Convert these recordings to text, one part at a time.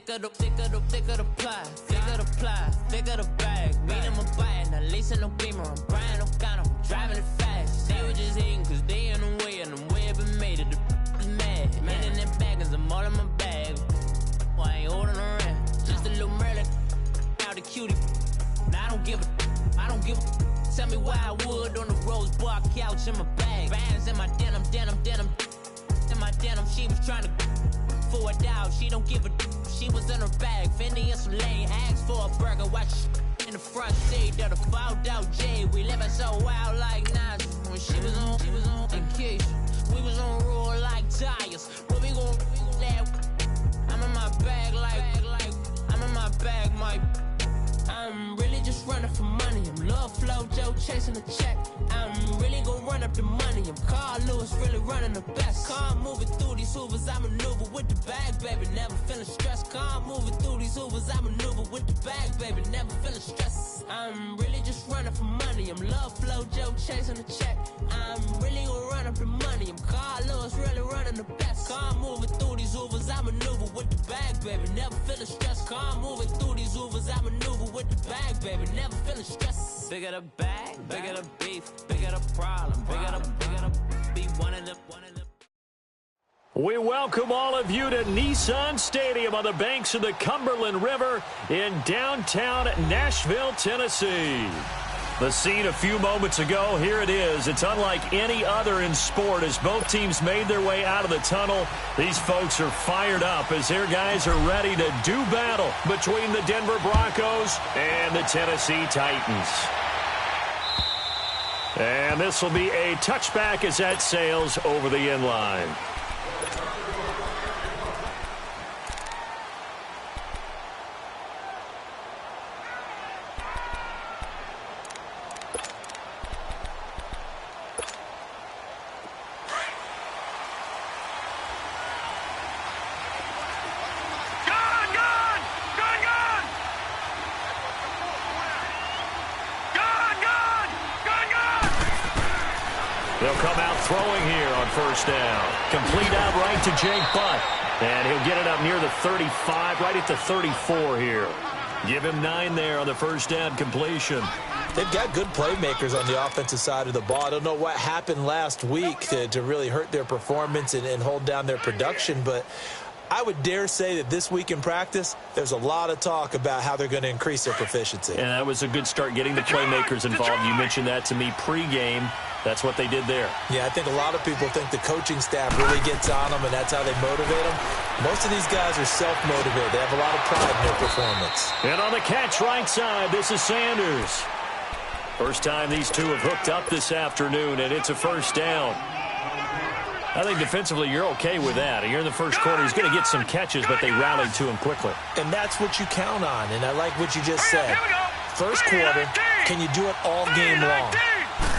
thick of the ply, thick of the bag. Meet him a bite, now listen no beamer. I'm Brian O'Connor, I'm driving it fast. They were just hating cause they in the way, and the way I've been made it. The is mad. Man in them baggins, I'm all in my bag. I ain't holding around. Just a little Merlin, out the cutie. Now I don't give a. Tell me why I would on the rose bar couch in my bag. Bands in my denim. In my denim, she was trying to for it out. She don't give a. She was in her bag. Fendi and some lane hags for a burger. Watch in the front seat of the fouled out J. We living so wild like Nas. When she was on vacation. We was on roll like tires. But we gon' let. I'm in my bag like I'm in my bag, Mike. I'm really just running for money. I'm Love Flow Joe chasing the check. I'm really gonna run up the money. I'm Carl Lewis, really running the best. Calm moving through these hoovers, I maneuver with the bag, baby. Never feeling stressed. Calm moving through these hoovers, I maneuver with the bag, baby. Never feeling stressed. I'm really just running for money. I'm Love Flow Joe chasing the check. I'm really gonna run up the money. I'm Carl Lewis, really running the best. Calm moving through these hoovers, I maneuver with the bag, baby. Never feeling stressed. Calm moving through these hoovers, I maneuver with the bag, baby. Never feeling stressed. Bigger the bag, bigger the beef, bigger the problem, bigger the be one of the. We welcome all of you to Nissan Stadium on the banks of the Cumberland River in downtown Nashville, Tennessee. The scene a few moments ago, here it is. It's unlike any other in sport as both teams made their way out of the tunnel. These folks are fired up as their guys are ready to do battle between the Denver Broncos and the Tennessee Titans. And this will be a touchback as that sails over the end line. They'll come out throwing here on first down. Complete out right to Jake Butt. And he'll get it up near the 35, right at the 34 here. Give him 9 there on the first down completion. They've got good playmakers on the offensive side of the ball. I don't know what happened last week to really hurt their performance and hold down their production, but I would dare say that this week in practice, there's a lot of talk about how they're going to increase their proficiency. And that was a good start getting the playmakers involved. You mentioned that to me pregame. That's what they did there. Yeah, I think a lot of people think the coaching staff really gets on them, and that's how they motivate them. Most of these guys are self-motivated. They have a lot of pride in their performance. And on the catch right side, this is Sanders. First time these two have hooked up this afternoon, and it's a first down. I think defensively you're okay with that. Here in the first quarter, he's going to get some catches, but they rallied to him quickly. And that's what you count on, and I like what you just said. First quarter, can you do it all game long?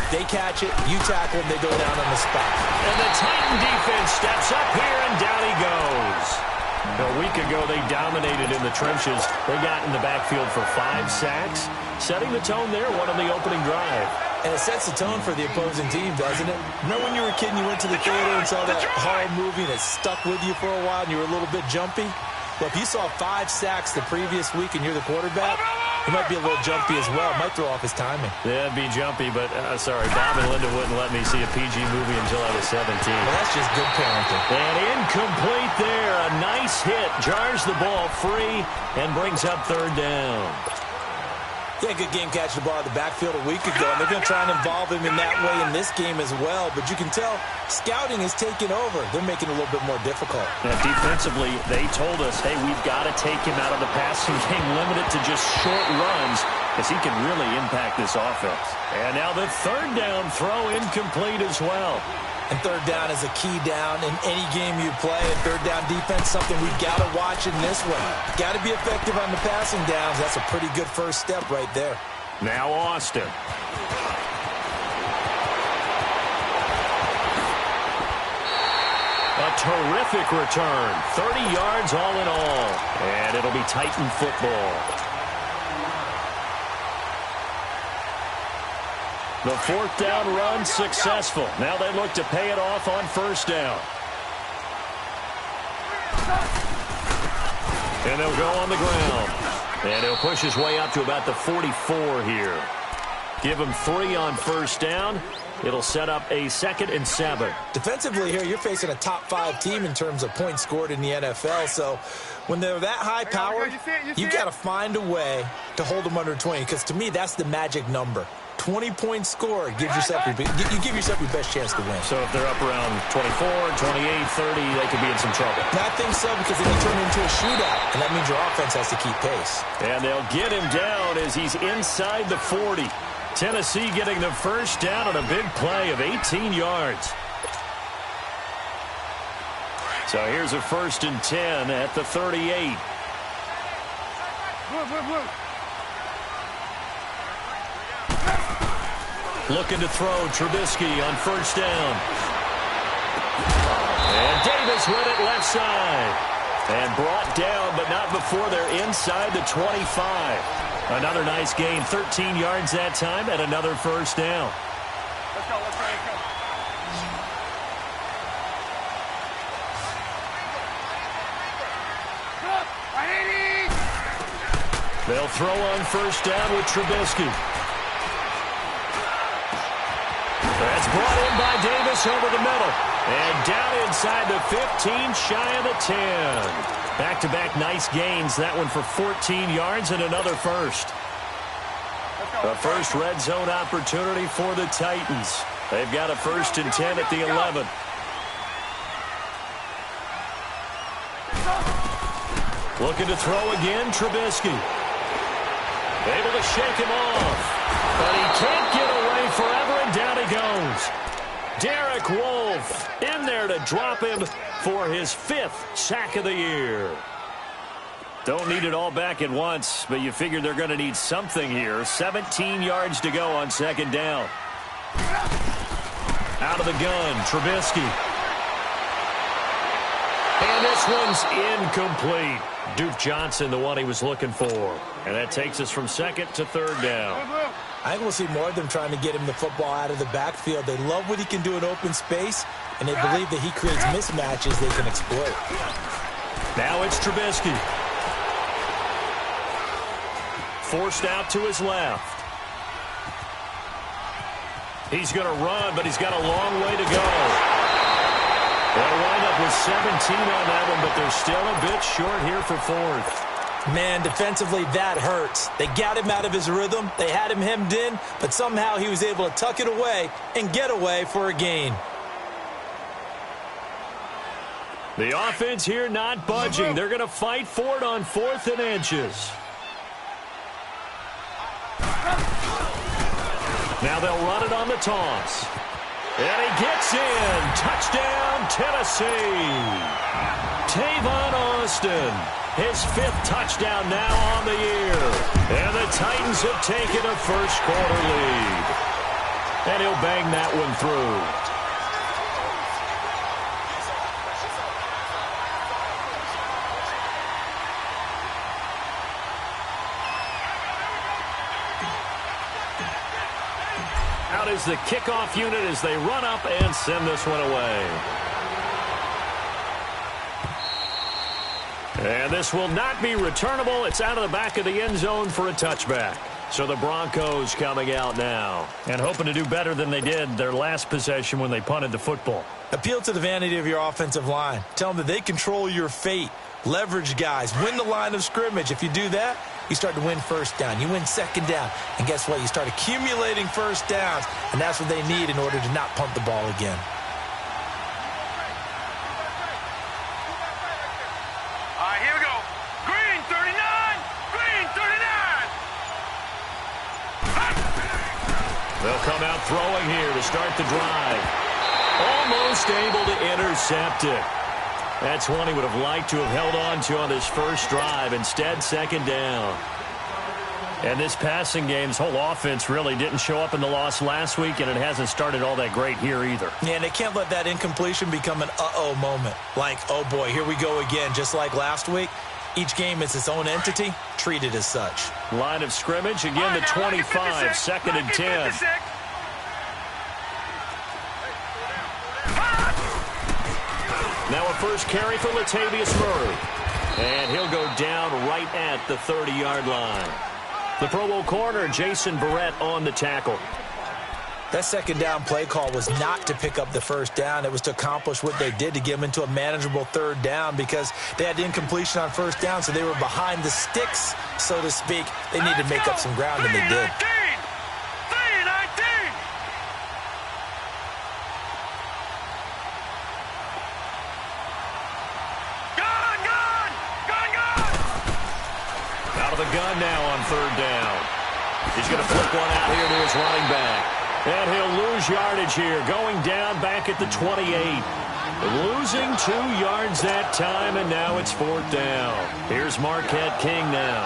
They catch it, you tackle them, they go down on the spot. And the Titan defense steps up here, and down he goes. A week ago, they dominated in the trenches. They got in the backfield for 5 sacks, setting the tone there, one on the opening drive. And it sets the tone for the opposing team, doesn't it? Remember when you were a kid and you went to the theater and saw that horror movie and it stuck with you for a while and you were a little bit jumpy? Well, if you saw 5 sacks the previous week and you're the quarterback, he might be a little jumpy as well. Might throw off his timing. Yeah, it'd be jumpy, but sorry, Bob and Linda wouldn't let me see a PG movie until I was 17. Well, that's just good parenting. And incomplete there. A nice hit. Jars the ball free and brings up third down. Yeah, good game catching the ball in the backfield a week ago, and they're going to try and involve him in that way in this game as well. But you can tell scouting is taking over. They're making it a little bit more difficult. Now, defensively, they told us, hey, we've got to take him out of the passing game, limit it to just short runs, because he can really impact this offense. And now the third down throw incomplete as well. And third down is a key down in any game you play. And third down defense, something we've got to watch in this one. Got to be effective on the passing downs. That's a pretty good first step right there. Now Austin. A terrific return. 30 yards all in all. And it'll be Titan football. The fourth down run successful. Now they look to pay it off on first down. And they'll go on the ground. And he'll push his way up to about the 44 here. Give him 3 on first down. It'll set up a 2nd and 7. Defensively here, you're facing a top-5 team in terms of points scored in the NFL. So when they're that high-powered, you've got to find a way to hold them under 20. Because to me, that's the magic number. 20 points scored gives yourself you give yourself your best chance to win. So if they're up around 24, 28, 30, they could be in some trouble. I think so, because then you turn into a shootout, and that means your offense has to keep pace. And they'll get him down as he's inside the 40. Tennessee getting the first down on a big play of 18 yards. So here's a 1st and 10 at the 38. Looking to throw, Trubisky on first down. And Davis with it left side. And brought down, but not before they're inside the 25. Another nice gain, 13 yards that time, and another first down. Let's go. They'll throw on first down with Trubisky. That's brought in by Davis over the middle. And down inside the 15, shy of the 10. Back-to-back nice gains. That one for 14 yards and another first. A first red zone opportunity for the Titans. They've got a 1st and 10 at the 11. Looking to throw again, Trubisky. Able to shake him off. But he can't get away forever, and down he goes. Derek Wolfe in there to drop him for his 5th sack of the year. Don't need it all back at once, but you figure they're going to need something here. 17 yards to go on 2nd down. Out of the gun, Trubisky. And this one's incomplete. Duke Johnson, the one he was looking for. And that takes us from 2nd to 3rd down. I think we'll see more of them trying to get him the football out of the backfield. They love what he can do in open space, and they believe that he creates mismatches they can exploit. Now it's Trubisky. Forced out to his left. He's going to run, but he's got a long way to go. They'll wind up with 17 on that one, but they're still a bit short here for 4th. Man, defensively, that hurts. They got him out of his rhythm. They had him hemmed in, but somehow he was able to tuck it away and get away for a gain. The offense here not budging. They're going to fight for it on 4th and inches. Now they'll run it on the toss. And he gets in. Touchdown, Tennessee. Tavon Austin. His 5th touchdown now on the year. And the Titans have taken a first-quarter lead. And he'll bang that one through. Out is the kickoff unit as they run up and send this one away. And this will not be returnable. It's out of the back of the end zone for a touchback. So the Broncos coming out now and hoping to do better than they did their last possession when they punted the football. Appeal to the vanity of your offensive line. Tell them that they control your fate. Leverage guys. Win the line of scrimmage. If you do that, you start to win first down. You win 2nd down. And guess what? You start accumulating first downs. And that's what they need in order to not punt the ball again. All right, here we go. Green 39. Green 39. They'll come out throwing here to start the drive. Almost able to intercept it. That's one he would have liked to have held on to on this first drive. Instead, 2nd down. And this passing game's whole offense really didn't show up in the loss last week, and it hasn't started all that great here either. Yeah, and they can't let that incompletion become an uh-oh moment. Like, oh boy, here we go again, just like last week. Each game is its own entity, treated as such. Line of scrimmage, again the 25, 2nd and 10. Now a first carry for Latavius Murray. And he'll go down right at the 30-yard line. The Pro Bowl corner, Jason Verrett, on the tackle. That second down play call was not to pick up the first down. It was to accomplish what they did, to get them into a manageable third down, because they had incompletion on first down, so they were behind the sticks, so to speak. They needed to make up some ground, and they did. Out of the gun now on third down. He's going to flip one out here to his running back. And he'll lose yardage here, going down back at the 28. Losing 2 yards that time, and now it's fourth down. Here's Marquette King now,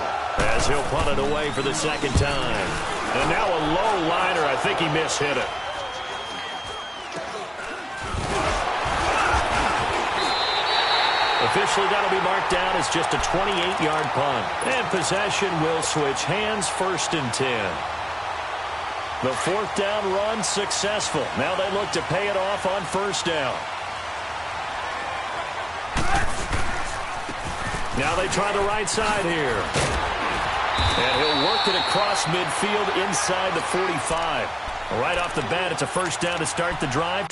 as he'll punt it away for the second time. And now a low liner. I think he mishit it. Officially, that'll be marked down as just a 28-yard punt. And possession will switch hands, 1st and 10. The fourth down run successful. Now they look to pay it off on first down. Now they try the right side here. And he'll work it across midfield inside the 45. Right off the bat, it's a first down to start the drive.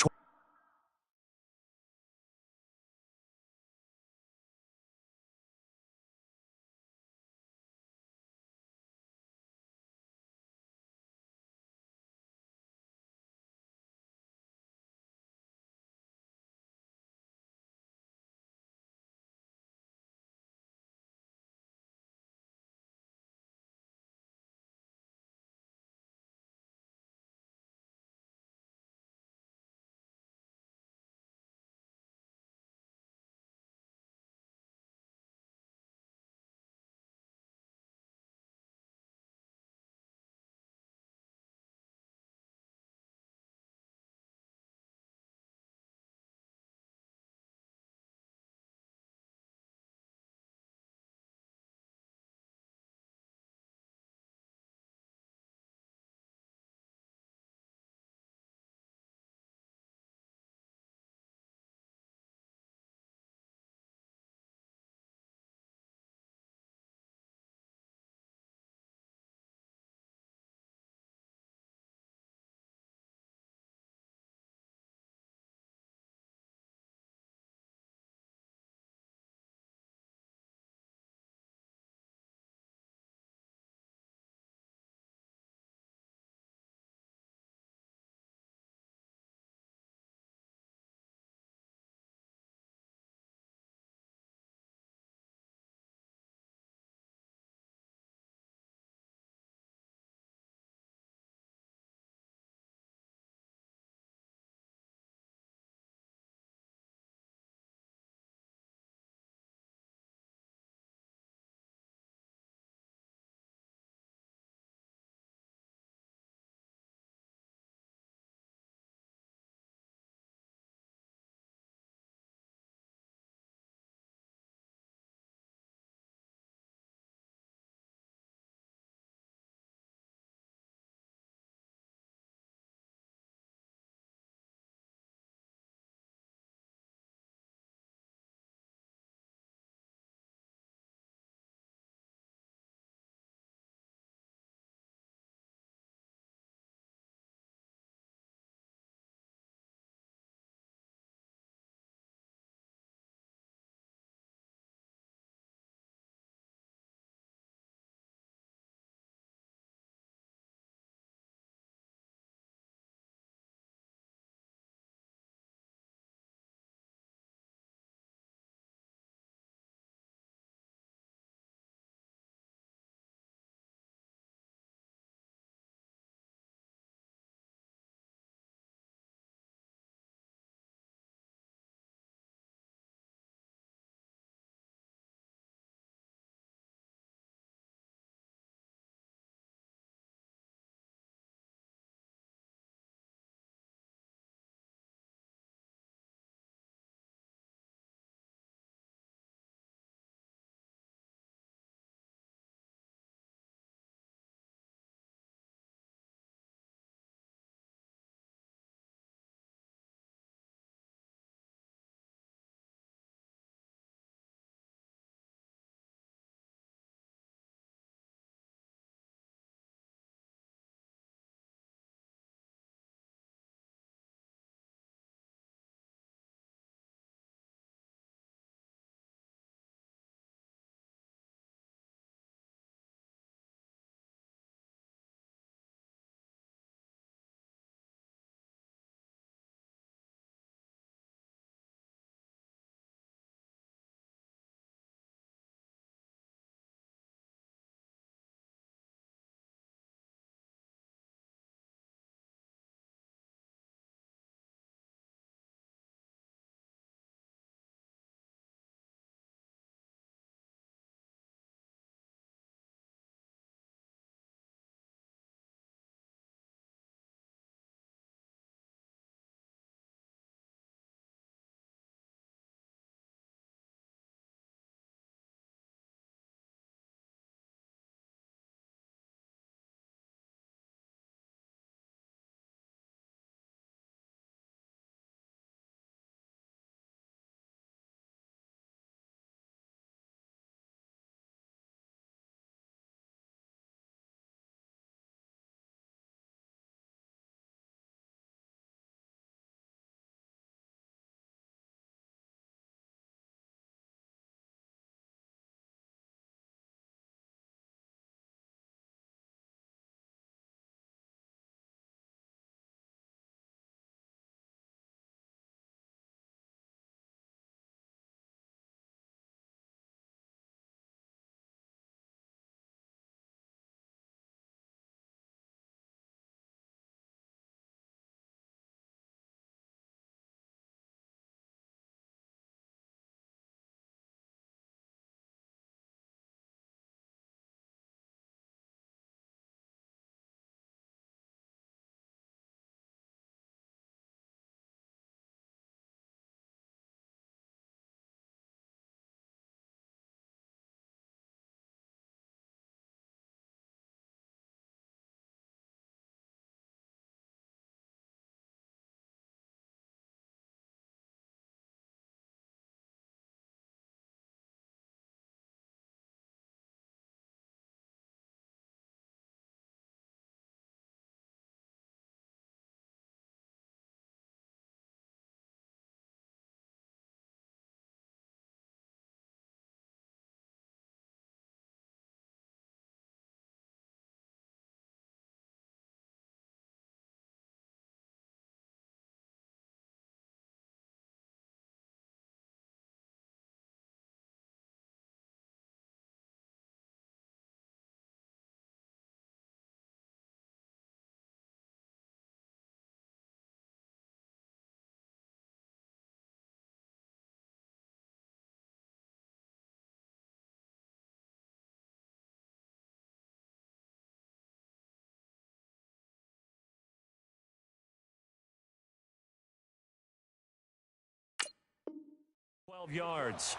12 yards.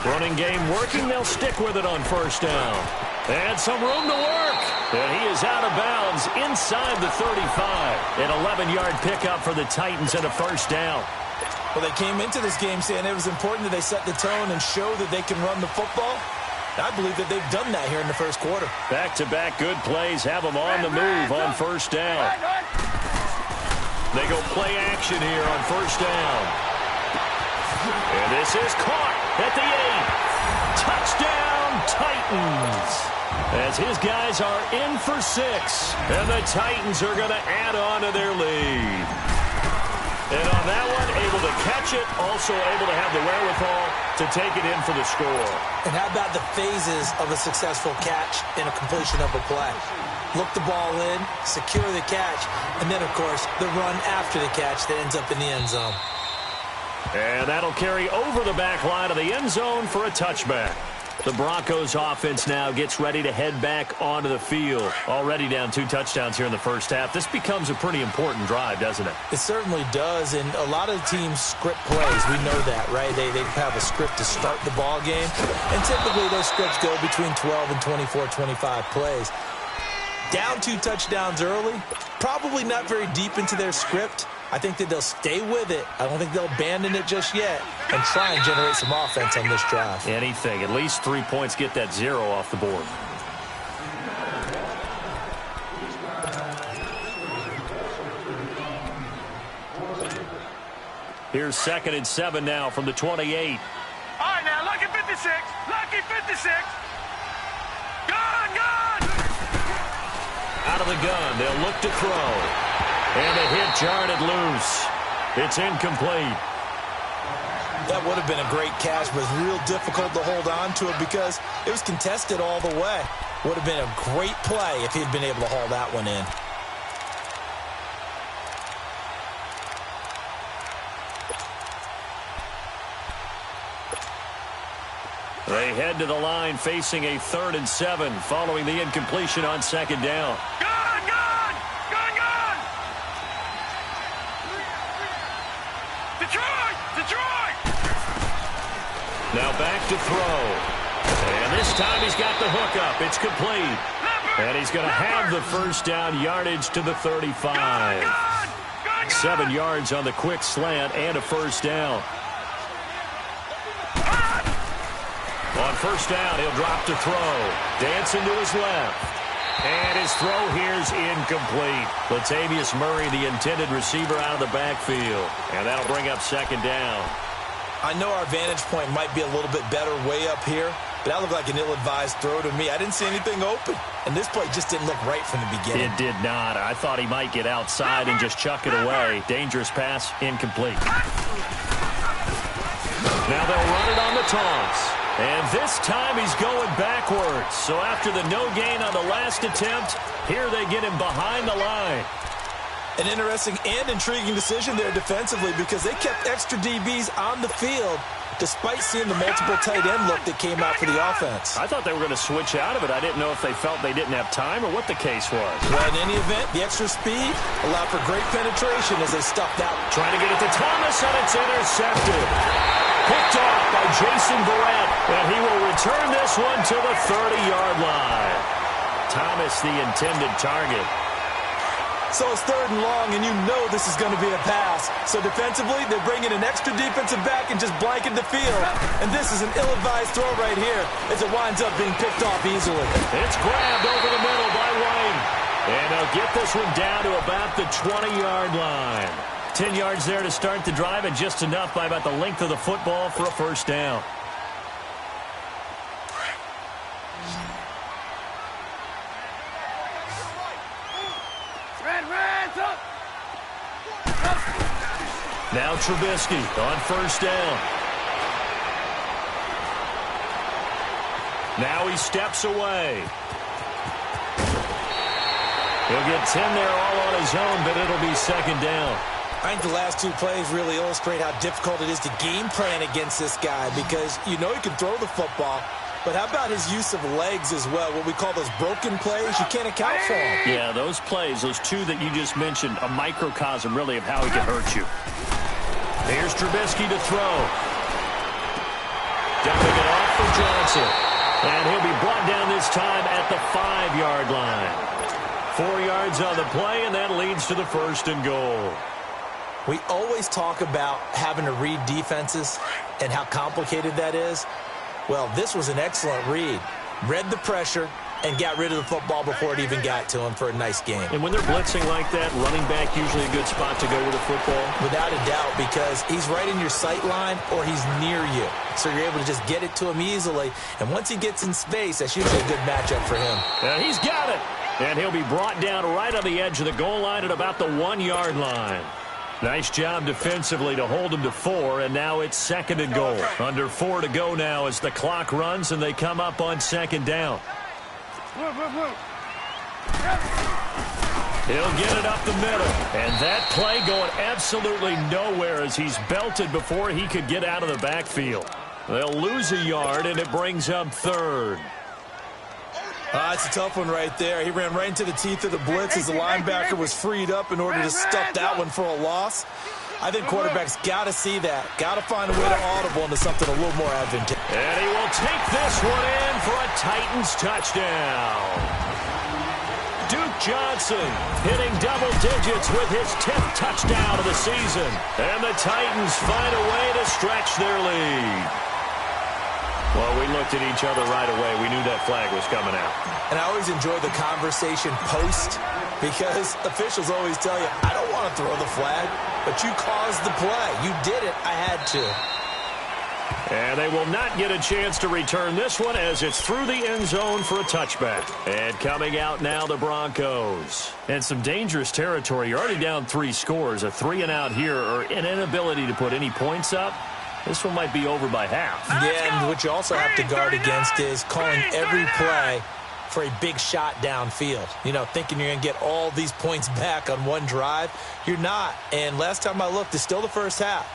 Running game working. They'll stick with it on first down. And some room to work. And he is out of bounds inside the 35. An 11-yard pickup for the Titans and a first down. Well, they came into this game saying it was important that they set the tone and show that they can run the football. I believe that they've done that here in the first quarter. Back-to-back good plays have them on the move on first down. They go play action here on first down. And this is caught at the 8. Touchdown, Titans. As his guys are in for 6. And the Titans are going to add on to their lead. And on that one, able to catch it, also able to have the wherewithal to take it in for the score. And how about the phases of a successful catch and a completion of a play? Look the ball in, secure the catch, and then, of course, the run after the catch that ends up in the end zone. And that'll carry over the back line of the end zone for a touchback. The Broncos offense now gets ready to head back onto the field. Already down 2 touchdowns here in the first half. This becomes a pretty important drive, doesn't it? It certainly does, and a lot of teams script plays. We know that, right? They have a script to start the ball game, and typically those scripts go between 12 and 24, 25 plays. Down 2 touchdowns early, probably not very deep into their script. I think that they'll stay with it. I don't think they'll abandon it just yet and try and generate some offense on this drive. Anything. At least 3 points, get that 0 off the board. Here's 2nd and 7 now from the 28. All right, now, lucky 56. Lucky 56. Gun! Out of the gun. They'll look to throw. And a hit jarred loose. It's incomplete. That would have been a great catch, but it's real difficult to hold on to it because it was contested all the way. Would have been a great play if he'd been able to haul that one in. They head to the line facing a 3rd and 7 following the incompletion on 2nd down. Gun! Detroit! Now back to throw. And this time he's got the hook up. It's complete. And he's going to have the first down yardage to the 35. 7 yards on the quick slant and a first down. On first down, he'll drop to throw. Dancing to his left. And his throw here's incomplete. Latavius Murray, the intended receiver, out of the backfield. And that'll bring up 2nd down. I know our vantage point might be a little bit better way up here, but that looked like an ill-advised throw to me. I didn't see anything open. And this play just didn't look right from the beginning. It did not. I thought he might get outside and just chuck it away. Dangerous pass, incomplete. Now they'll run it on the toss. And this time he's going backwards. So after the no gain on the last attempt, here they get him behind the line. An interesting and intriguing decision there defensively because they kept extra DBs on the field despite seeing the multiple tight end look that came out for the offense. I thought they were going to switch out of it. I didn't know if they felt they didn't have time or what the case was. Well, in any event, the extra speed allowed for great penetration as they stuffed out. Trying to get it to Thomas, and it's intercepted. Picked off by Jason Barrett, and he will return this one to the 30-yard line. Thomas, the intended target. So it's 3rd and long, and you know this is going to be a pass. So defensively, they bring in an extra defensive back and just blanket the field. And this is an ill-advised throw right here as it winds up being picked off easily. It's grabbed over the middle by White. And they'll get this one down to about the 20-yard line. 10 yards there to start the drive, and just enough by about the length of the football for a first down. Now Trubisky on first down. Now he steps away. He'll He'll get 10 there all on his own, but it'll be second down. I think the last two plays really illustrate how difficult it is to game plan against this guy because you know he can throw the football, but how about his use of legs as well? What we call those broken plays, you can't account for them. Yeah, those plays, those two that you just mentioned, a microcosm really of how he can hurt you. Here's Trubisky to throw. Dumping it off for Johnson. And he'll be brought down this time at the 5-yard line. 4 yards on the play, and that leads to the first and goal. We always talk about having to read defenses and how complicated that is. Well, this was an excellent read. Read the pressure and got rid of the football before it even got to him for a nice game. And when they're blitzing like that, running back usually a good spot to go with the football? Without a doubt, because he's right in your sight line or he's near you. So you're able to just get it to him easily. And once he gets in space, that's usually a good matchup for him. And he's got it. And he'll be brought down right on the edge of the goal line at about the 1-yard line. Nice job defensively to hold him to 4, and now it's second and goal. Under 4 to go now as the clock runs and they come up on second down. He'll get it up the middle, and that play going absolutely nowhere as he's belted before he could get out of the backfield. They'll lose a yard, and it brings up third. It's a tough one right there. He ran right into the teeth of the blitz as the linebacker was freed up in order to stuff that one for a loss. I think quarterbacks got to see that. Got to find a way to audible into something a little more advantageous. And he will take this one in for a Titans touchdown. Duke Johnson hitting double digits with his 10th touchdown of the season. And the Titans find a way to stretch their lead. Well, we looked at each other right away. We knew that flag was coming out. And I always enjoy the conversation post because officials always tell you, I don't want to throw the flag, but you caused the play. You did it. I had to. And they will not get a chance to return this one as it's through the end zone for a touchback. And coming out now, the Broncos. And some dangerous territory. You're already down 3 scores. A 3-and-out here or an inability to put any points up. This one might be over by half. Yeah, and what you also have to guard against is calling every play for a big shot downfield. You know, thinking you're going to get all these points back on one drive. You're not. And last time I looked, it's still the first half.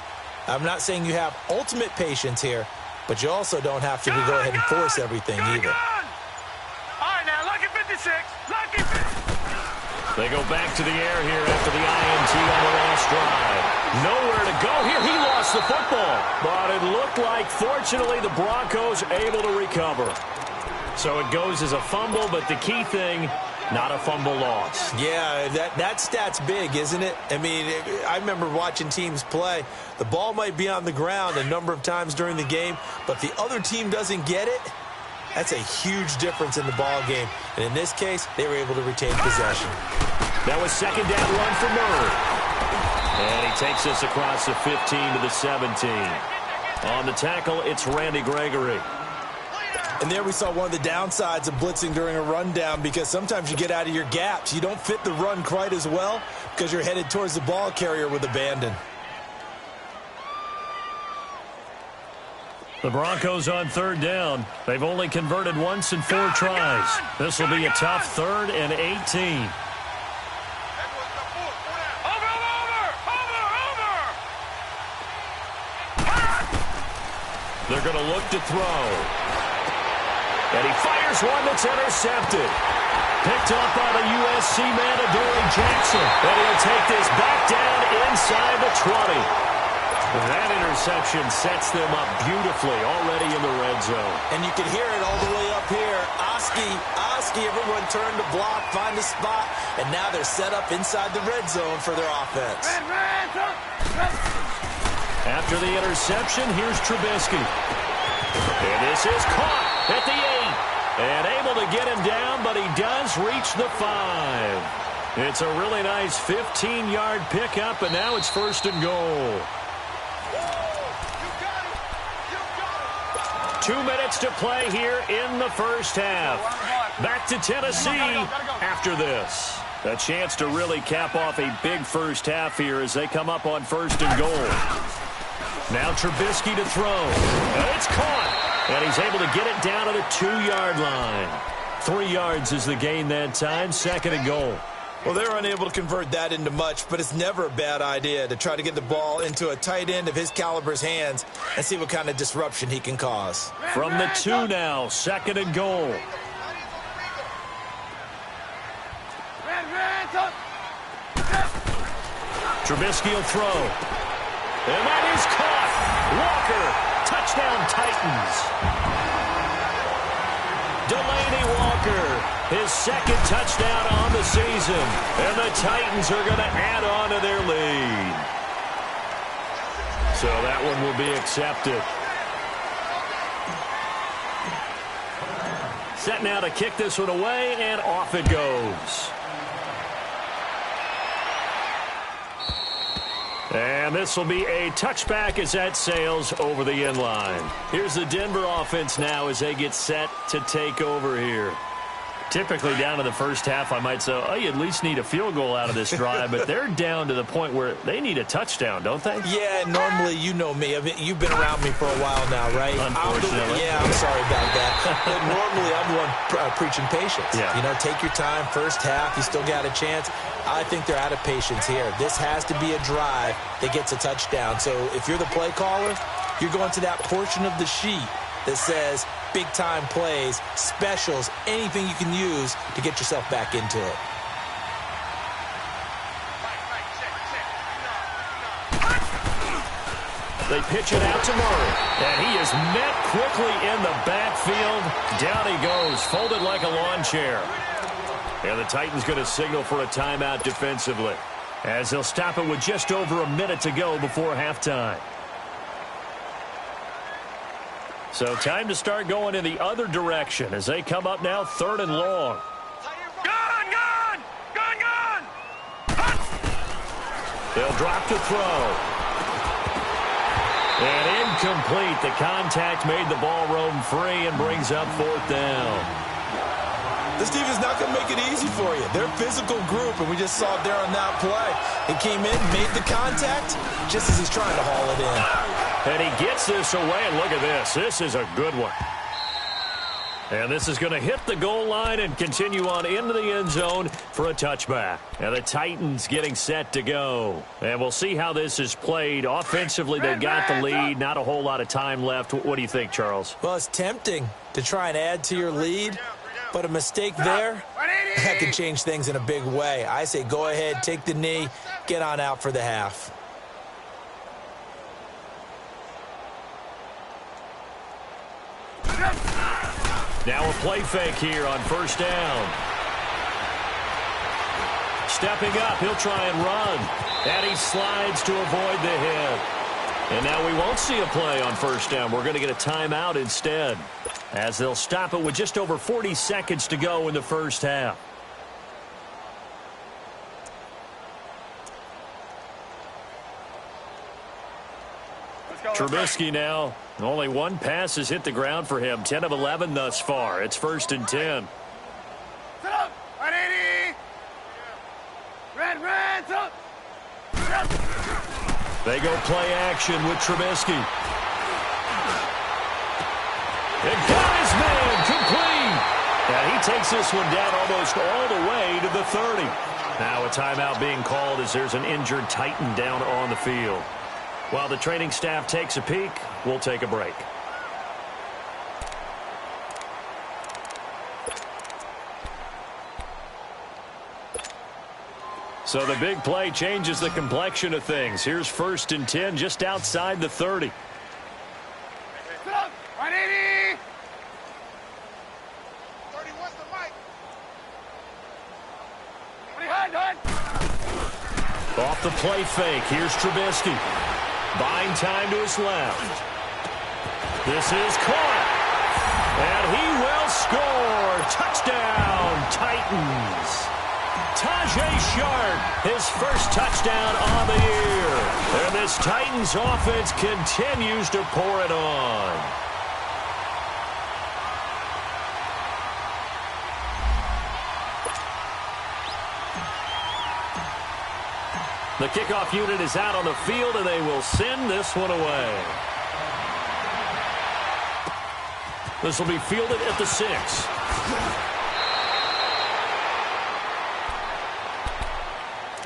I'm not saying you have ultimate patience here, but you also don't have to go ahead and force everything either. All right, now, lucky 56. Lucky 56. They go back to the air here after the INT on the last drive. Nowhere to go here. He lost the football. But it looked like, fortunately, the Broncos able to recover. So it goes as a fumble, but the key thing, not a fumble loss. Yeah, that stat's big, isn't it? I mean, I remember watching teams play. The ball might be on the ground a number of times during the game, but the other team doesn't get it. That's a huge difference in the ball game. And in this case, they were able to retain possession. That was second down run for Murray. And he takes us across the 15 to the 17. On the tackle, it's Randy Gregory. And there we saw one of the downsides of blitzing during a rundown because sometimes you get out of your gaps. You don't fit the run quite as well because you're headed towards the ball carrier with abandon. The Broncos on third down. They've only converted once in 4 tries. This will be a tough 3rd and 18. They're going to look to throw. And he fires one that's intercepted. Picked up by the USC man, Adoree Jackson. And he'll take this back down inside the 20. That interception sets them up beautifully already in the red zone. And you can hear it all the way up here. Oski, everyone turned to block, find a spot, and now they're set up inside the red zone for their offense. After the interception, here's Trubisky. And this is caught at the 8. And able to get him down, but he does reach the 5. It's a really nice 15-yard pickup, and now it's 1st and goal. 2 minutes to play here in the first half. Back to Tennessee after this. A chance to really cap off a big first half here as they come up on 1st and goal. Now Trubisky to throw. And it's caught. And he's able to get it down to the 2-yard line. 3 yards is the gain that time. 2nd and goal. Well, they were unable to convert that into much, but it's never a bad idea to try to get the ball into a tight end of his caliber's hands and see what kind of disruption he can cause. From the 2 now, 2nd and goal. Trubisky will throw. And that is caught. Walker, touchdown Titans. Delaney Walker, his 2nd touchdown on the season. And the Titans are going to add on to their lead. So that one will be accepted. Set now to kick this one away, and off it goes. And this will be a touchback as that sails over the end line. Here's the Denver offense now as they get set to take over here. Typically down to the first half, I might say, oh, you at least need a field goal out of this drive, but they're down to the point where they need a touchdown, don't they? Yeah, normally, you know me. I mean, you've been around me for a while now, right? Unfortunately. I'm sorry about that. But normally, I'm the one preaching patience. Yeah. You know, take your time. First half, you still got a chance. I think they're out of patience here. This has to be a drive that gets a touchdown. So if you're the play caller, you're going to that portion of the sheet that says big-time plays, specials, anything you can use to get yourself back into it. They pitch it out to Murray, and he is met quickly in the backfield. Down he goes, folded like a lawn chair. And the Titans going to signal for a timeout defensively, as they'll stop it with just over a minute to go before halftime. So time to start going in the other direction as they come up now 3rd and long. Gun! They'll drop to throw. And incomplete. The contact made the ball roam free and brings up 4th down. This defense is not going to make it easy for you. They're a physical group, and we just saw it there on that play. He came in, made the contact, just as he's trying to haul it in. And he gets this away, and look at this. This is a good one. And this is going to hit the goal line and continue on into the end zone for a touchback. And the Titans getting set to go. And we'll see how this is played. Offensively, they've got the lead. Not a whole lot of time left. What do you think, Charles? Well, it's tempting to try and add to your lead, but a mistake there, that can change things in a big way. I say go ahead, take the knee, get on out for the half. Now a play fake here on 1st down. Stepping up, he'll try and run. And he slides to avoid the hit. And now we won't see a play on 1st down. We're going to get a timeout instead, as they'll stop it with just over 40 seconds to go in the first half. Trubisky now. Only one pass has hit the ground for him. 10 of 11 thus far. It's 1st and 10. Sit up! 180! Red, sit up! They go play action with Trubisky. It got his man complete. And he takes this one down almost all the way to the 30. Now a timeout being called as there's an injured Titan down on the field. While the training staff takes a peek, we'll take a break. So the big play changes the complexion of things. Here's 1st and 10 just outside the 30. Sit up! 180! 30, what's the mic? 20, Off the play fake, here's Trubisky. Buying time to his left. This is caught. And he will score. Touchdown, Titans. Tajay Sharp, his first touchdown on the year. And this Titans offense continues to pour it on. The kickoff unit is out on the field, and they will send this one away. This will be fielded at the 6.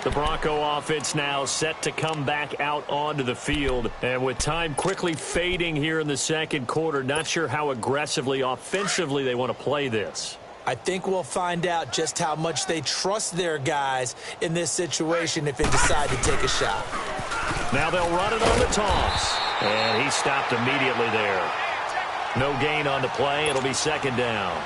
The Bronco offense now set to come back out onto the field. And with time quickly fading here in the second quarter, not sure how aggressively, offensively they want to play this. I think we'll find out just how much they trust their guys in this situation if they decide to take a shot. Now they'll run it on the toss. And he stopped immediately there. No gain on the play. It'll be second down.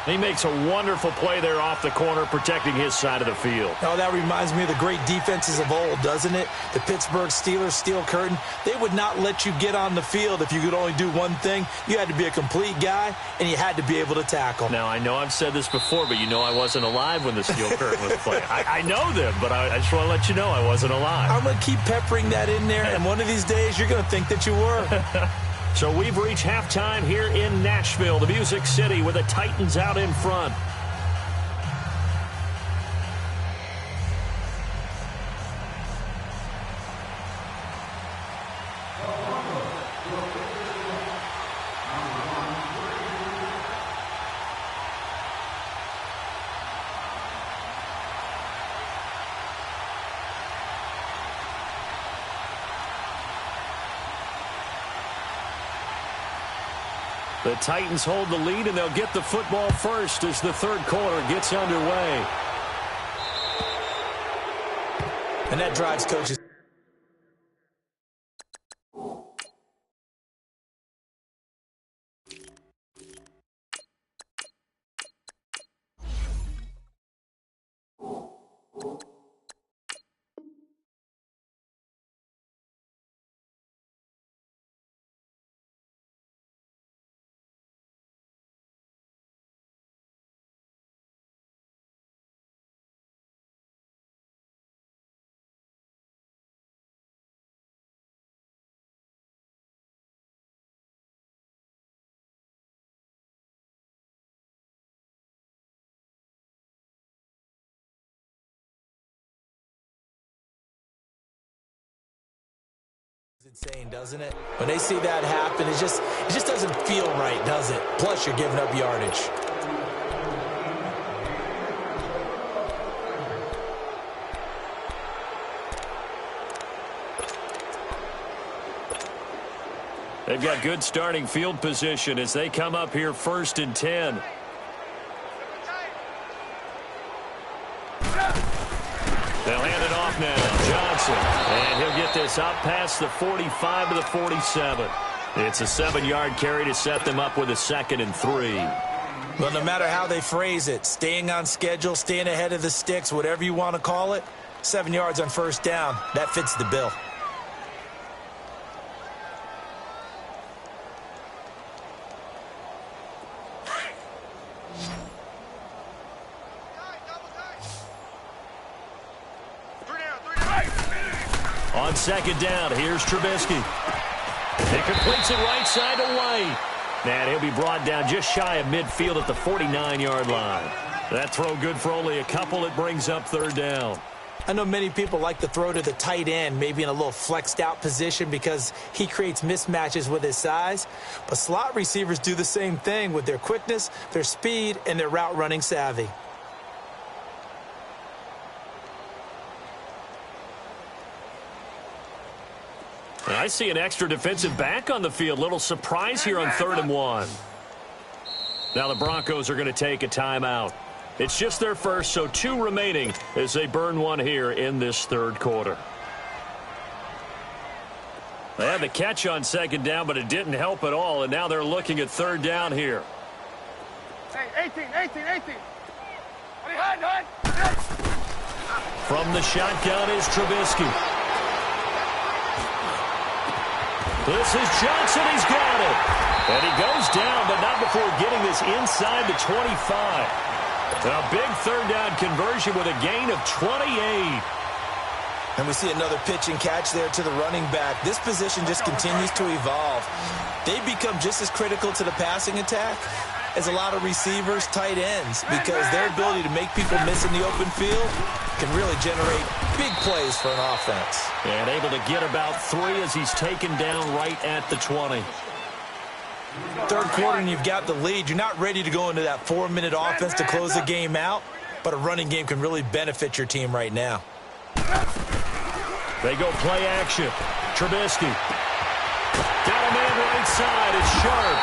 He makes a wonderful play there off the corner, protecting his side of the field. Oh, that reminds me of the great defenses of old, doesn't it? The Pittsburgh Steelers, steel curtain. They would not let you get on the field if you could only do one thing. You had to be a complete guy, and you had to be able to tackle. Now, I know I've said this before, but you know I wasn't alive when the steel curtain was playing. I know them, but I just want to let you know I wasn't alive. I'm going to keep peppering that in there, and one of these days you're going to think that you were. So we've reached halftime here in Nashville, the Music City, with the Titans out in front. The Titans hold the lead, and they'll get the football first as the third quarter gets underway. And that drives coaches. It's insane, doesn't it? When they see that happen, it just doesn't feel right, does it? Plus, you're giving up yardage. They've got good starting field position as they come up here 1st and 10. They'll hand it off now. Johnson. And he'll get this out past the 45 to the 47. It's a 7-yard carry to set them up with a 2nd and 3. Well, no matter how they phrase it, staying on schedule, staying ahead of the sticks, whatever you want to call it, 7 yards on 1st down, that fits the bill. On 2nd down, here's Trubisky. He completes it right side to White. And he'll be brought down just shy of midfield at the 49-yard line. That throw good for only a couple. It brings up 3rd down. I know many people like to throw to the tight end, maybe in a little flexed out position because he creates mismatches with his size. But slot receivers do the same thing with their quickness, their speed, and their route running savvy. I see an extra defensive back on the field. Little surprise here on 3rd and 1. Now the Broncos are going to take a timeout. It's just their first, so 2 remaining as they burn one here in this 3rd quarter. They had the catch on 2nd down, but it didn't help at all, and now they're looking at 3rd down here. Hey, 18. From the shotgun is Trubisky. This is Johnson. He's got it. And he goes down, but not before getting this inside the 25. A big 3rd down conversion with a gain of 28. And we see another pitch and catch there to the running back. This position just continues to evolve. They become just as critical to the passing attack as a lot of receivers, tight ends, because their ability to make people miss in the open field can really generate big plays for an offense. And able to get about 3 as he's taken down right at the 20. 3rd quarter and you've got the lead. You're not ready to go into that 4-minute offense to close the game out. but a running game can really benefit your team right now. They go play action. Trubisky. Got a man right side. It's Sharp.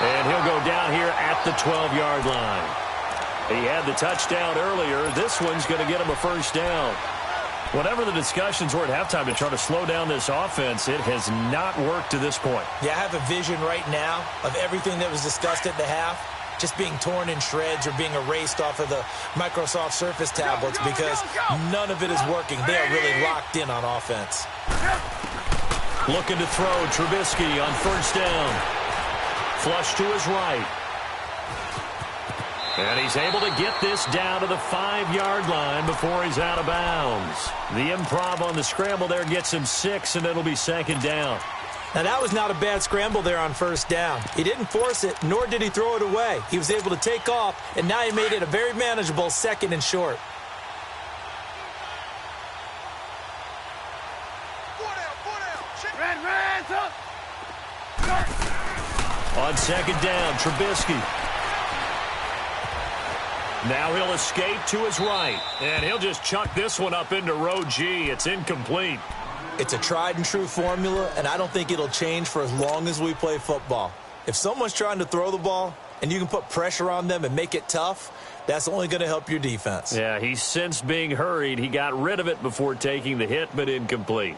And he'll go down here at the 12-yard line. He had the touchdown earlier. This one's going to get him a first down. Whatever the discussions were at halftime to try to slow down this offense, it has not worked to this point. Yeah, I have a vision right now of everything that was discussed at the half just being torn in shreds or being erased off of the Microsoft Surface tablets because none of it is working. They are really locked in on offense. Looking to throw. Trubisky on first down. Flush to his right. And he's able to get this down to the 5-yard line before he's out of bounds. The improv on the scramble there gets him 6, and it'll be second down. Now, that was not a bad scramble there on first down. He didn't force it, nor did he throw it away. He was able to take off, and now he made it a very manageable second and short. On second down, Trubisky. Now he'll escape to his right, and he'll just chuck this one up into row G. It's incomplete. It's a tried-and-true formula, and I don't think it'll change for as long as we play football. If someone's trying to throw the ball and you can put pressure on them and make it tough, that's only going to help your defense. Yeah, he sensed being hurried. He got rid of it before taking the hit, but incomplete.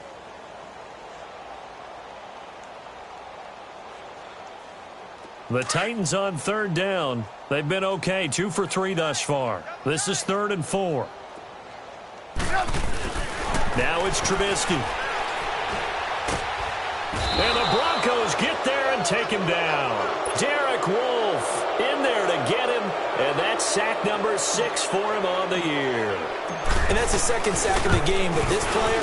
The Titans on third down. They've been okay, 2 for 3 thus far. This is 3rd and 4. Now it's Trubisky. And the Broncos get there and take him down. Derek Wolfe in there to get him, and that's sack number 6 for him on the year. And that's the second sack of the game, but this player,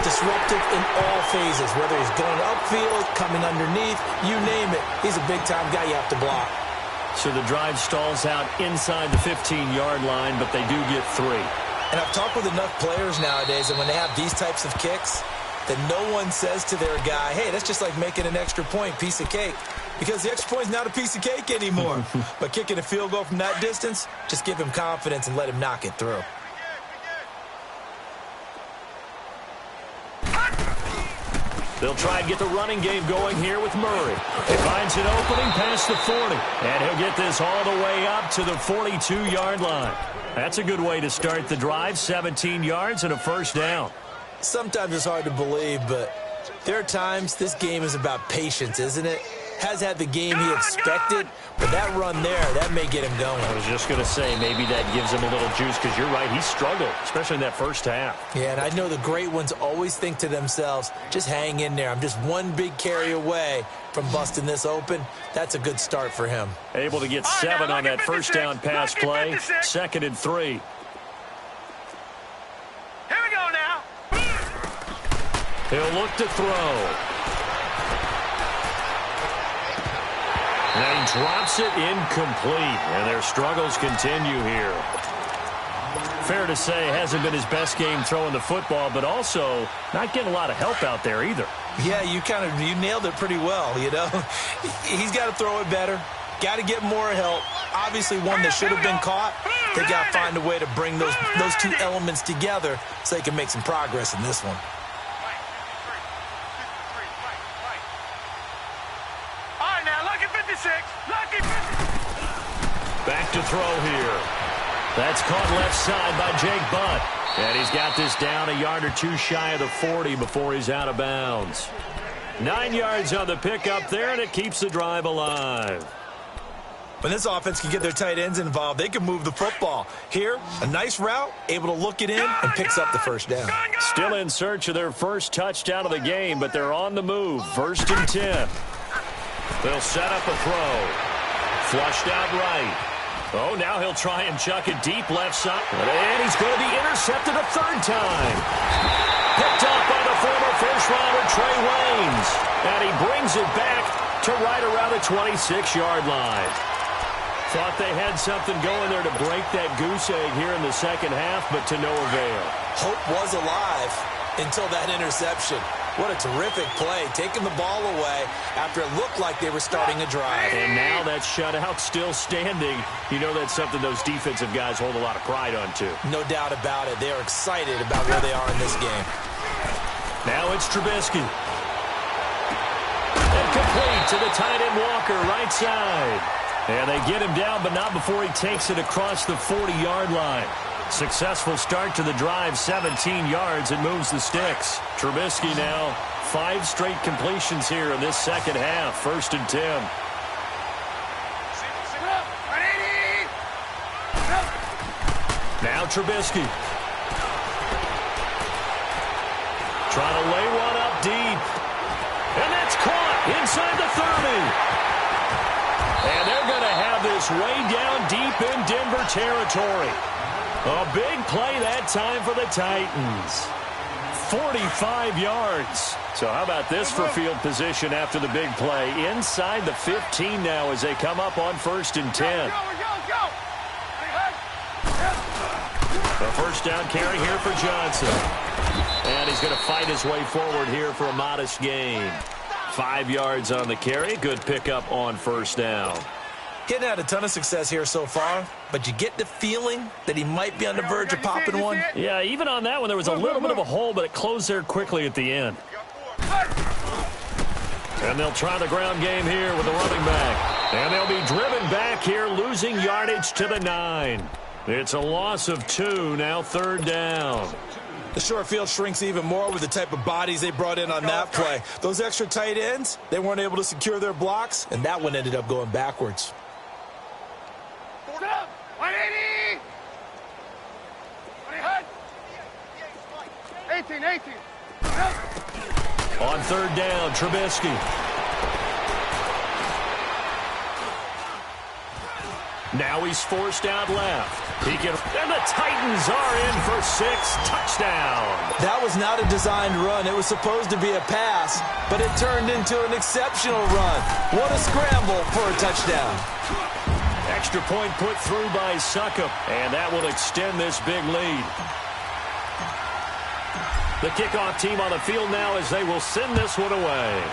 disruptive in all phases, whether he's going upfield, coming underneath, you name it. He's a big-time guy you have to block. So the drive stalls out inside the 15-yard line, but they do get 3. And I've talked with enough players nowadays, and when they have these types of kicks, that no one says to their guy, hey, that's just like making an extra point, piece of cake. Because the extra point is not a piece of cake anymore. But kicking a field goal from that distance, just give him confidence and let him knock it through. They'll try and get the running game going here with Murray. He finds an opening past the 40, and he'll get this all the way up to the 42-yard line. That's a good way to start the drive, 17 yards and a first down. Sometimes it's hard to believe, but there are times this game is about patience, isn't it? Has had the game he expected, but that run there, that may get him going. I was just going to say, maybe that gives him a little juice, because you're right, he struggled, especially in that first half. Yeah, and I know the great ones always think to themselves, just hang in there. I'm just one big carry away from busting this open. That's a good start for him. Able to get 7 on that first down pass play. 2nd and 3. Here we go now. He'll look to throw. And he drops it incomplete, and their struggles continue here. Fair to say, hasn't been his best game throwing the football, but also not getting a lot of help out there either. Yeah, you nailed it pretty well, you know. He's got to throw it better. Got to get more help. Obviously, one that should have been caught. They got to find a way to bring those two elements together so they can make some progress in this one. Back to throw here. That's caught left side by Jake Butt. And he's got this down a yard or 2 shy of the 40 before he's out of bounds. 9 yards on the pickup there, and it keeps the drive alive. When this offense can get their tight ends involved, they can move the football. Here, a nice route, able to look it in, and picks up the first down. Still in search of their first touchdown of the game, but they're on the move. 1st and 10. They'll set up a throw. Flushed out right. Oh, now he'll try and chuck it deep left side. And he's going to be intercepted a 3rd time. Picked off by the former first-rounder Trey Waynes. And he brings it back to right around the 26-yard line. Thought they had something going there to break that goose egg here in the second half, but to no avail. Hope was alive until that interception. What a terrific play, taking the ball away after it looked like they were starting a drive. And now that shutout still standing. You know that's something those defensive guys hold a lot of pride on, too. No doubt about it. They are excited about where they are in this game. Now it's Trubisky. And complete to the tight end Walker, right side. And they get him down, but not before he takes it across the 40-yard line. Successful start to the drive, 17 yards, and moves the sticks. Trubisky now, 5 straight completions here in this second half. 1st and 10. Now Trubisky. Trying to lay one up deep. And that's caught inside the 30. And they're going to have this way down deep in Denver territory. A big play that time for the Titans. 45 yards. So how about this for field position after the big play? Inside the 15 now as they come up on 1st and 10. A first down carry here for Johnson. And he's going to fight his way forward here for a modest gain. 5 yards on the carry. Good pickup on 1st down. Getting had a ton of success here so far, but you get the feeling that he might be on the verge of popping one. Yeah, even on that one, there was a little bit of a hole, but it closed there quickly at the end. And they'll try the ground game here with the running back. And they'll be driven back here, losing yardage to the 9. It's a loss of 2, now 3rd down. The short field shrinks even more with the type of bodies they brought in on that play. Those extra tight ends, they weren't able to secure their blocks, and that one ended up going backwards. 180! 18. On 3rd down, Trubisky. Now he's forced out left. And the Titans are in for 6. Touchdown. That was not a designed run. It was supposed to be a pass, but it turned into an exceptional run. What a scramble for a touchdown. Extra point put through by Succop, and that will extend this big lead. The kickoff team on the field now as they will send this one away.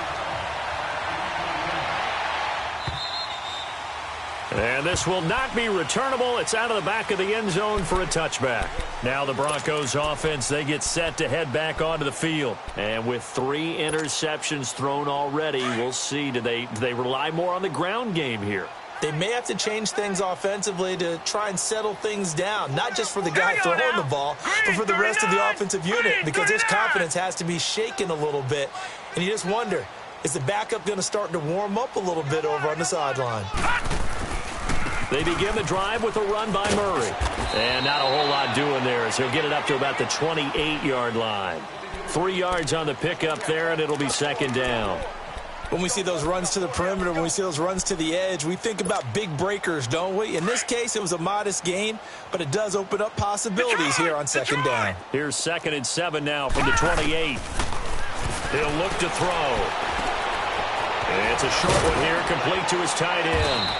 And this will not be returnable. It's out of the back of the end zone for a touchback. Now the Broncos offense, they get set to head back onto the field. And with 3 interceptions thrown already, we'll see, do they rely more on the ground game here? They may have to change things offensively to try and settle things down, not just for the guy throwing the ball, but for the rest of the offensive unit, because his confidence has to be shaken a little bit. And you just wonder, is the backup going to start to warm up a little bit over on the sideline? They begin the drive with a run by Murray. And not a whole lot doing there as he'll get it up to about the 28-yard line. 3 yards on the pickup there, and it'll be 2nd down. When we see those runs to the perimeter, when we see those runs to the edge, we think about big breakers, don't we? In this case, it was a modest gain, but it does open up possibilities here on 2nd down. Here's 2nd and 7 now from the 28. He'll look to throw. It's a short one here, complete to his tight end.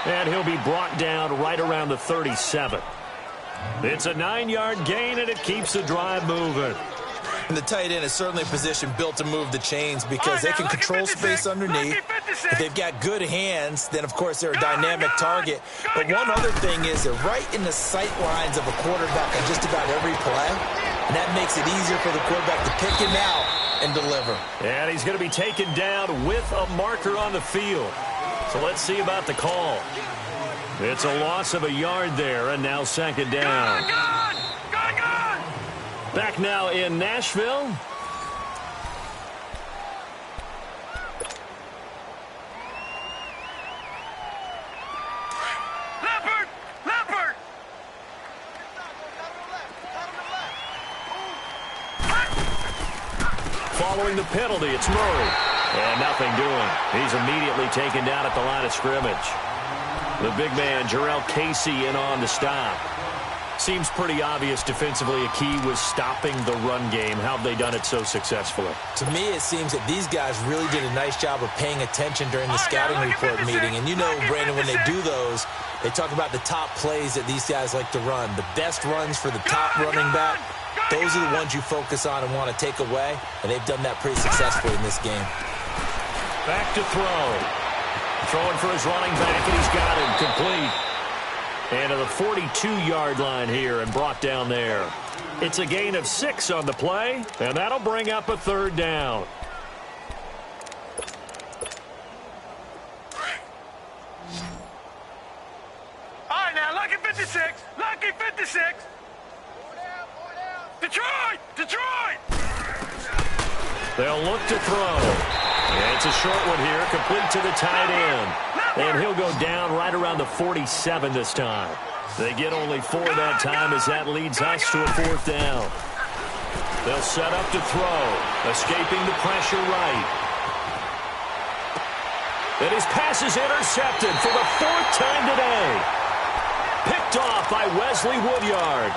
And he'll be brought down right around the 37. It's a 9-yard gain, and it keeps the drive moving. And the tight end is certainly a position built to move the chains because they can control space underneath. If they've got good hands, then, of course, they're a dynamic target. But one other thing is they're right in the sight lines of a quarterback on just about every play. And that makes it easier for the quarterback to pick him out and deliver. And he's going to be taken down with a marker on the field. So let's see about the call. It's a loss of a yard there, and now 2nd down. Back now in Nashville. Leopard! Following the penalty, it's Murray. And nothing doing. He's immediately taken down at the line of scrimmage. The big man, Jarrell Casey, in on the stop. Seems pretty obvious defensively a key was stopping the run game. How have they done it so successfully? To me, it seems that these guys really did a nice job of paying attention during the scouting report meeting. And you know, Brandon, when they do those, they talk about the top plays that these guys like to run. The best runs for the top running back. Those are the ones you focus on and want to take away, and they've done that pretty successfully in this game. Back to throw. Throwing for his running back, and he's got him complete. And to the 42-yard line here and brought down there. It's a gain of 6 on the play, and that'll bring up a third down. All right, now, lucky 56. Lucky 56. Detroit! Detroit! They'll look to throw. And it's a short one here, complete to the tight end. And he'll go down right around the 47 this time. They get only 4 that time as that leads us to a fourth down. They'll set up to throw, escaping the pressure right. And his pass is intercepted for the 4th time today. Picked off by Wesley Woodyard.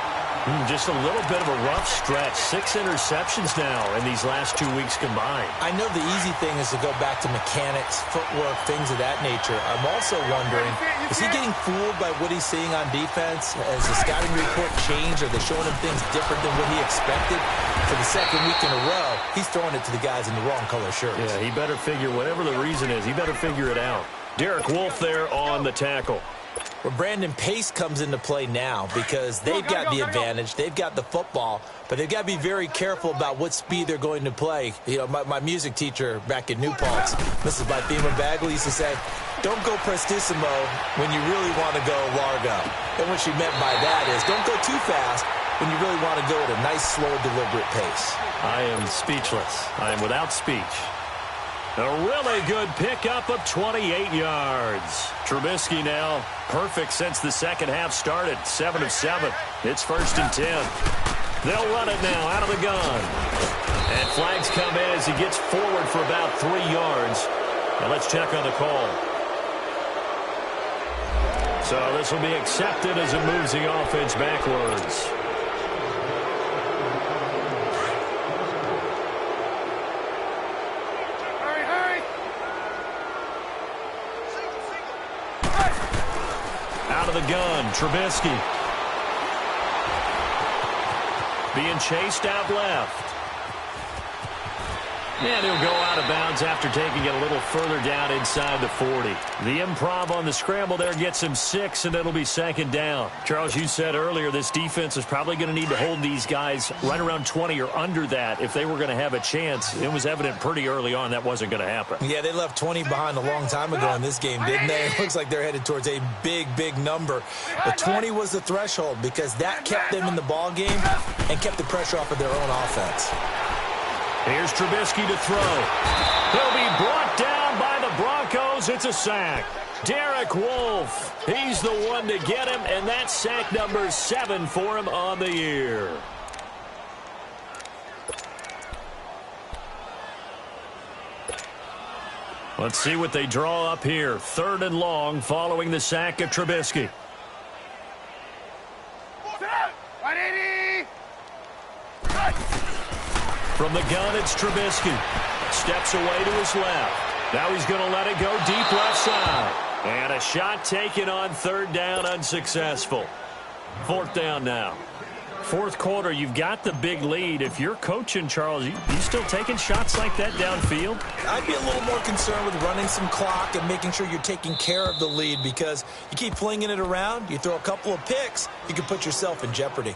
Just a little bit of a rough stretch. 6 interceptions now in these last 2 weeks combined. I know the easy thing is to go back to mechanics, footwork, things of that nature. I'm also wondering, is he getting fooled by what he's seeing on defense? Has the scouting report changed? Are they showing him things different than what he expected? For the second week in a row, he's throwing it to the guys in the wrong color shirts. Yeah, he better figure, whatever the reason is, he better figure it out. Derek Wolfe there on the tackle. Well, Brandon, pace comes into play now because they've got the advantage. They've got the football, but they've got to be very careful about what speed they're going to play. You know, my music teacher back in New Paltz, Mrs. Bythema Bagley, used to say, don't go prestissimo when you really want to go largo. And what she meant by that is don't go too fast when you really want to go at a nice, slow, deliberate pace. I am speechless. I am without speech. A really good pickup of 28 yards. Trubisky now perfect since the second half started. 7 of 7. It's 1st and 10. They'll run it now out of the gun. And flags come in as he gets forward for about 3 yards. And let's check on the call. So this will be accepted as it moves the offense backwards. The gun, Trubisky. Being chased out left. And he'll go out of bounds after taking it a little further down inside the 40. The improv on the scramble there gets him 6, and it'll be 2nd down. Charles, you said earlier this defense is probably going to need to hold these guys right around 20 or under that if they were going to have a chance. It was evident pretty early on that wasn't going to happen. Yeah, they left 20 behind a long time ago in this game, didn't they? It looks like they're headed towards a big, big number. But 20 was the threshold because that kept them in the ball game and kept the pressure off of their own offense. Here's Trubisky to throw. He'll be brought down by the Broncos. It's a sack. Derek Wolfe, he's the one to get him, and that's sack number 7 for him on the year. Let's see what they draw up here. 3rd and long following the sack of Trubisky. From the gun, it's Trubisky. Steps away to his left. Now he's going to let it go deep left side. And a shot taken on 3rd down, unsuccessful. 4th down now. 4th quarter, you've got the big lead. If you're coaching, Charles, you still taking shots like that downfield? I'd be a little more concerned with running some clock and making sure you're taking care of the lead because you keep flinging it around, you throw a couple of picks, you can put yourself in jeopardy.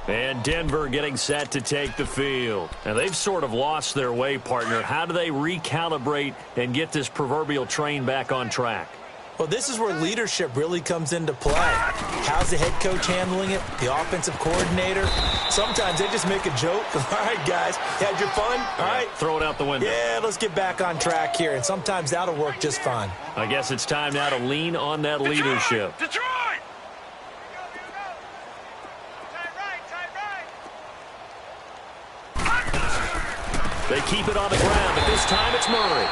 And Denver getting set to take the field. And they've sort of lost their way, partner. How do they recalibrate and get this proverbial train back on track? Well, this is where leadership really comes into play. How's the head coach handling it? The offensive coordinator? Sometimes they just make a joke. All right, guys, had your fun? All right. Throw it out the window. Yeah, let's get back on track here. And sometimes that'll work just fine. I guess it's time now to lean on that leadership. Detroit! They keep it on the ground, but this time it's Murray.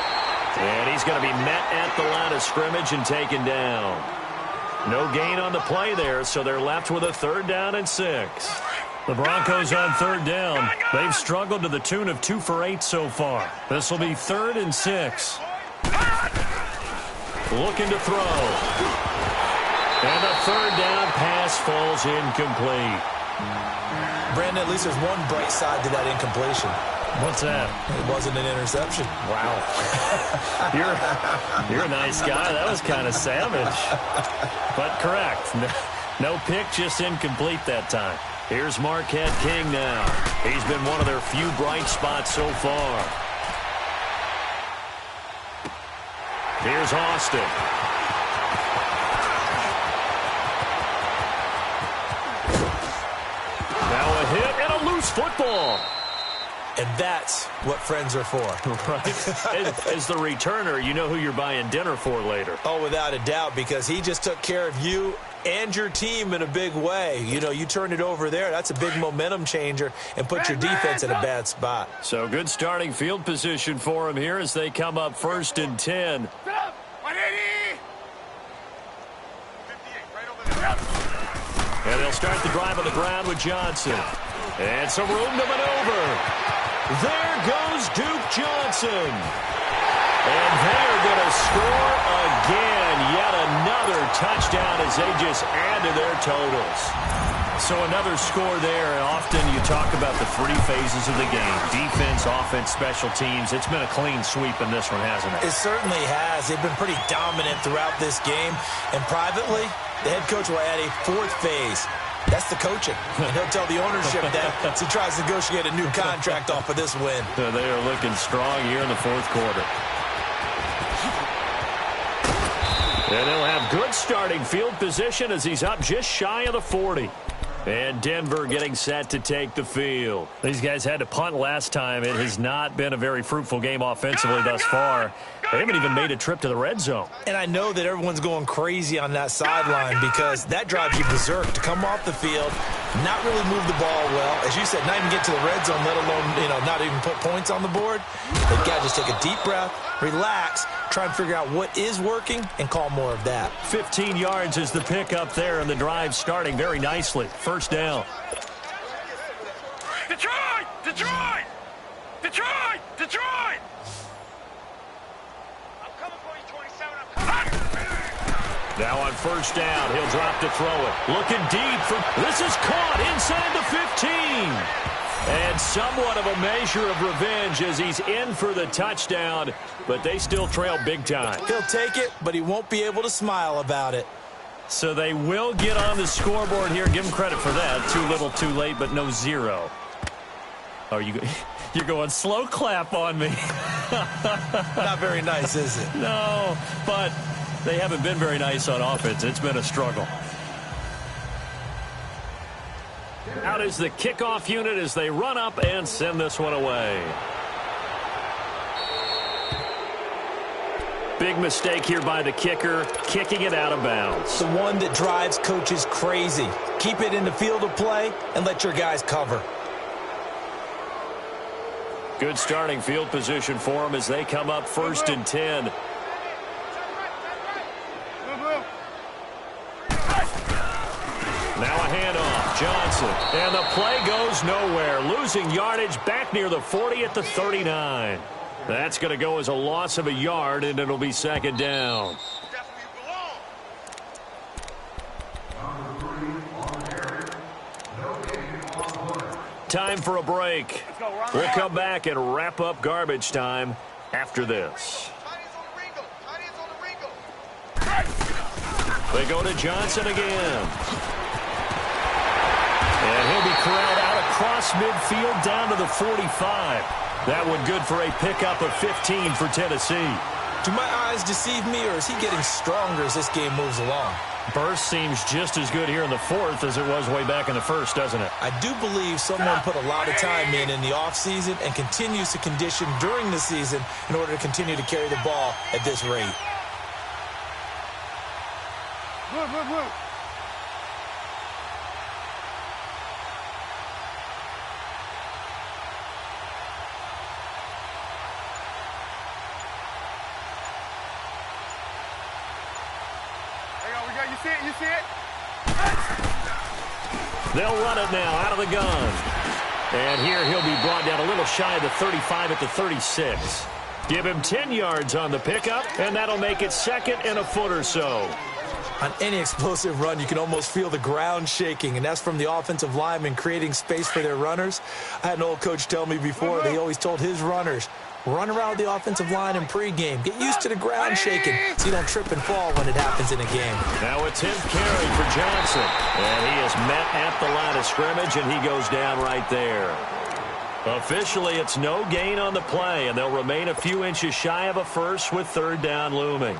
And he's going to be met at the line of scrimmage and taken down. No gain on the play there, so they're left with a 3rd down and 6. The Broncos on 3rd down. They've struggled to the tune of 2 for 8 so far. This will be 3rd and 6. Looking to throw. And the 3rd down pass falls incomplete. Brandon, at least there's one bright side to that incompletion. What's that? It wasn't an interception. Wow. You're a nice guy. That was kind of savage. But correct. No pick, just incomplete that time. Here's Marquette King now. He's been one of their few bright spots so far. Here's Austin. Now a hit and a loose football. And that's what friends are for. Right. As the returner, you know who you're buying dinner for later. Oh, without a doubt, because he just took care of you and your team in a big way. You know, you turned it over there. That's a big momentum changer and put your defense in a bad spot. So good starting field position for him here as they come up 1st and 10. 180. 58, right over there. And they'll start the drive on the ground with Johnson. And some room to maneuver. There goes Duke Johnson. And they're going to score again. Yet another touchdown as they just add to their totals. So another score there. And often you talk about the 3 phases of the game. Defense, offense, special teams. It's been a clean sweep in this one, hasn't it? It certainly has. They've been pretty dominant throughout this game. And privately, the head coach will add a 4th phase. That's the coaching. And he'll tell the ownership that as he tries to negotiate a new contract off of this win. So they are looking strong here in the 4th quarter. And they'll have good starting field position as he's up just shy of the 40. And Denver getting set to take the field. These guys had to punt last time. It has not been a very fruitful game offensively thus far. They haven't even made a trip to the red zone. And I know that everyone's going crazy on that sideline because that drives you berserk to come off the field, not really move the ball well. As you said, not even get to the red zone, let alone, not even put points on the board. They've got to just take a deep breath, relax, try and figure out what is working, and call more of that. 15 yards is the pickup there, and the drive starting very nicely. 1st down. Detroit! Detroit! Detroit! Detroit! I'm coming for you, 27. I'm coming. Now on 1st down, he'll drop to throw it. Looking deep. This is caught inside the 15. And somewhat of a measure of revenge as he's in for the touchdown, but they still trail big time. He'll take it, but he won't be able to smile about it. So they will get on the scoreboard here. Give him credit for that. Too little, too late, but no 0. Oh, you're going slow clap on me. Not very nice, is it? No, but they haven't been very nice on offense. It's been a struggle. Out is the kickoff unit as they run up and send this one away. Big mistake here by the kicker, kicking it out of bounds. The one that drives coaches crazy. Keep it in the field of play and let your guys cover. Good starting field position for them as they come up 1st and 10. Now a handoff, Johnson, and the play goes nowhere. Losing yardage back near the 40 at the 39. That's going to go as a loss of a yard, and it'll be 2nd down. Time for a break. We'll come back and wrap up garbage time after this. They go to Johnson again. And he'll be corralled out across midfield down to the 45. That one good for a pickup of 15 for Tennessee. Do my eyes deceive me, or is he getting stronger as this game moves along? Burst seems just as good here in the 4th as it was way back in the 1st, doesn't it? I do believe someone put a lot of time in the offseason and continues to condition during the season in order to continue to carry the ball at this rate. Move. You see it? They'll run it now out of the gun. And here he'll be brought down a little shy of the 35 at the 36. Give him 10 yards on the pickup, and that'll make it 2nd and a foot or so. On any explosive run, you can almost feel the ground shaking, and that's from the offensive linemen creating space for their runners. I had an old coach tell me before, they always told his runners, run around the offensive line in pregame. Get used to the ground shaking so you don't trip and fall when it happens in a game. Now a 10th carry for Johnson. And he is met at the line of scrimmage, and he goes down right there. Officially, it's no gain on the play, and they'll remain a few inches shy of a first with third down looming.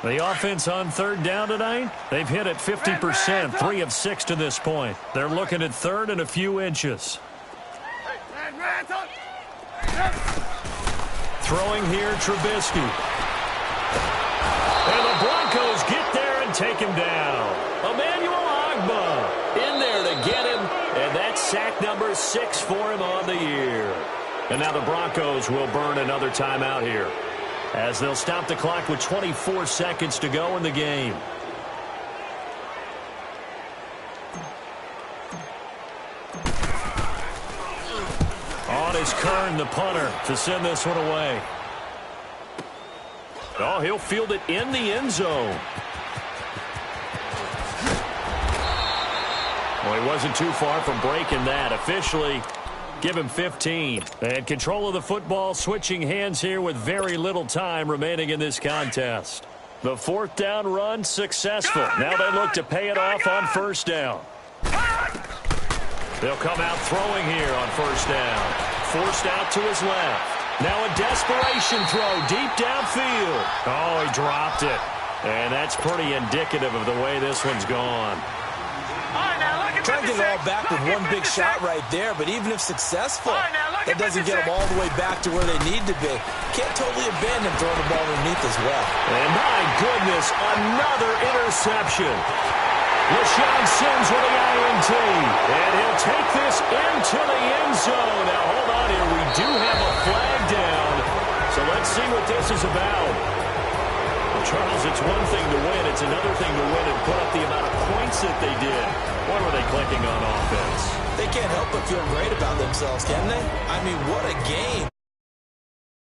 The offense on third down tonight, they've hit it 50%, 3 of 6 to this point. They're looking at third and a few inches. Throwing here, Trubisky. And the Broncos get there and take him down. Emmanuel Ogbah in there to get him, and that's sack number 6 for him on the year. And now the Broncos will burn another timeout here, as they'll stop the clock with 24 seconds to go in the game. On is Kern, the punter, to send this one away. Oh, he'll field it in the end zone. Well, he wasn't too far from breaking that. Officially, give him 15. And control of the football, switching hands here with very little time remaining in this contest. The fourth down run successful. Now they look to pay it off on first down. They'll come out throwing here on first down. Forced out to his left. Now a desperation throw deep downfield. Oh, he dropped it. And that's pretty indicative of the way this one's gone. Trying to get it all back with one big shot right there, but even if successful, that doesn't get them all the way back to where they need to be. Can't totally abandon throwing the ball underneath as well. And my goodness, another interception. LaShawn Sims with the INT, and he'll take this into the end zone. Now, hold on here. We do have a flag down, so let's see what this is about. Well, Charles, it's one thing to win. It's another thing to win and put up the amount of points that they did. What were they clicking on offense? They can't help but feel great about themselves, can they? I mean, what a game.